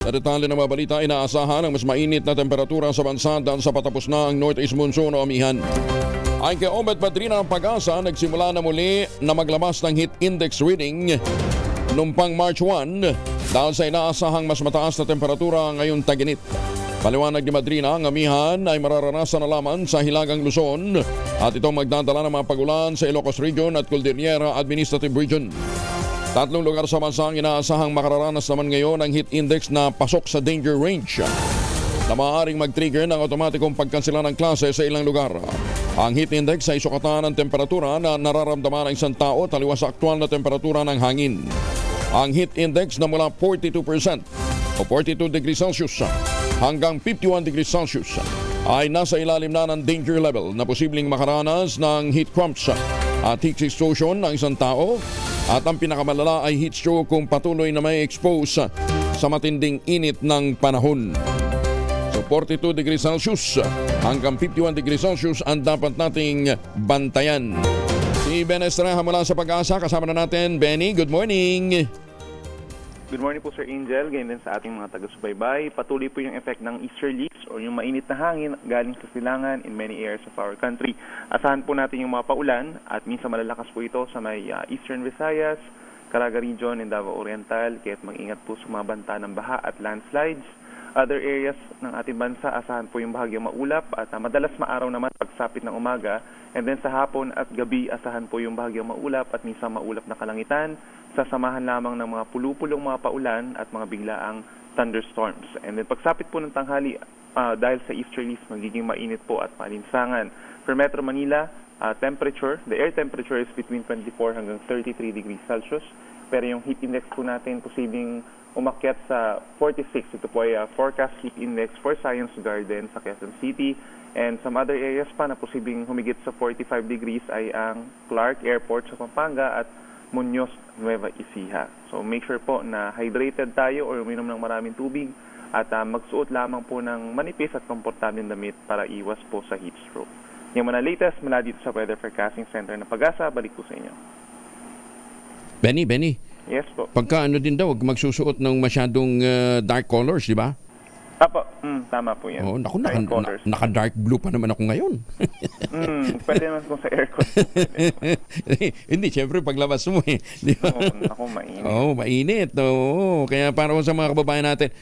Sa detalye ng mga balita, inaasahan ang mas mainit na temperatura sa bansa dahil sa patapos na ang Northeast Monsoon o amihan. Ayon kay Obet Padrina ng Pag-asa, nagsimula na muli na maglabas ng heat index reading noong pang March 1 dahil sa inaasahang mas mataas na temperatura ngayong tag-init. Paliwanag ni Madrina, ang amihan ay mararanasan na lamang sa Hilagang Luzon at itong magdadala ng mga pagulan sa Ilocos Region at Cordillera Administrative Region. 3 lugar sa bansa ang inaasahang makararanas naman ngayon ng heat index na pasok sa danger range na maaaring mag-trigger ng automatikong pagkansela ng klase sa ilang lugar. Ang heat index ay sukatan ng temperatura na nararamdaman ng isang tao taliwas sa aktwal na temperatura ng hangin. Ang heat index na mula 42% o 42 degrees Celsius hanggang 51 degrees Celsius ay nasa ilalim na ng danger level na posibleng makaranas ng heat cramps at heat exhaustion ng isang tao, at ang pinakamalala ay heat stroke kung patuloy na may expose sa matinding init ng panahon. So 42 degrees Celsius hanggang 51 degrees Celsius ang dapat nating bantayan. Si Ben Estrella mula sa Pag-asa, kasama na natin. Benny, good morning. Good morning po Sir Angel, ganyan din sa ating mga taga-subaybay. Patuloy po yung effect ng easterlies o yung mainit na hangin galing sa silangan in many areas of our country. Asahan po natin yung mga paulan at minsan malalakas po ito sa may Eastern Visayas, Caraga Region, and Davao Oriental. Kaya't mag-ingat po sa mga banta ng baha at landslides. Other areas ng ating bansa, asahan po yung bahagyang maulap at madalas maaraw naman pagsapit ng umaga. And then sa hapon at gabi, asahan po yung bahagyang maulap at minsan maulap na kalangitan. Sasamahan lamang ng mga pulupulong mga paulan at mga biglaang thunderstorms. And then pagsapit po ng tanghali, dahil sa easterlies, magiging mainit po at malinsangan. For Metro Manila, the air temperature is between 24 hanggang 33 degrees Celsius. Pero yung heat index po natin posibleng umakyat sa 46. Ito po ay forecast heat index for Science Garden sa Quezon City. And some other areas pa na posibleng humigit sa 45 degrees ay ang Clark Airport sa Pampanga at Muñoz, Nueva Ecija. So make sure po na hydrated tayo or uminom ng maraming tubig at magsuot lamang po ng manipis at komportableng damit para iwas po sa heat stroke. Yung mga latest mula dito sa Weather Forecasting Center ng Pag-asa, balik po sa inyo. Benny. Yes po. Pagka din daw, huwag magsusuot ng masyadong dark colors, di ba? Apo, tama po yan. Oh, naka-dark blue pa naman ako ngayon. Pwede naman kung sa aircon. Hindi, syempre paglabas mo Di ba? Ako, mainit. Mainit. Kaya para sa mga kababayan natin,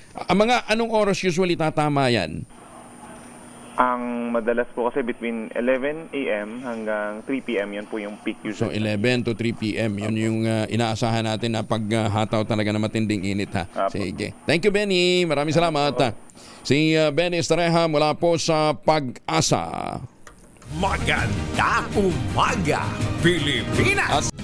anong oras usually tatama yan? Ang madalas po kasi between 11 a.m. hanggang 3 p.m. yan po yung peak So usually. 11 to 3 p.m. Yun yung inaasahan natin na paghataw talaga na matinding init ha. Apo. Sige. Thank you, Benny. Maraming salamat. Si Benny Estrella mula po sa Pag-asa. Magandang umaga, Pilipinas!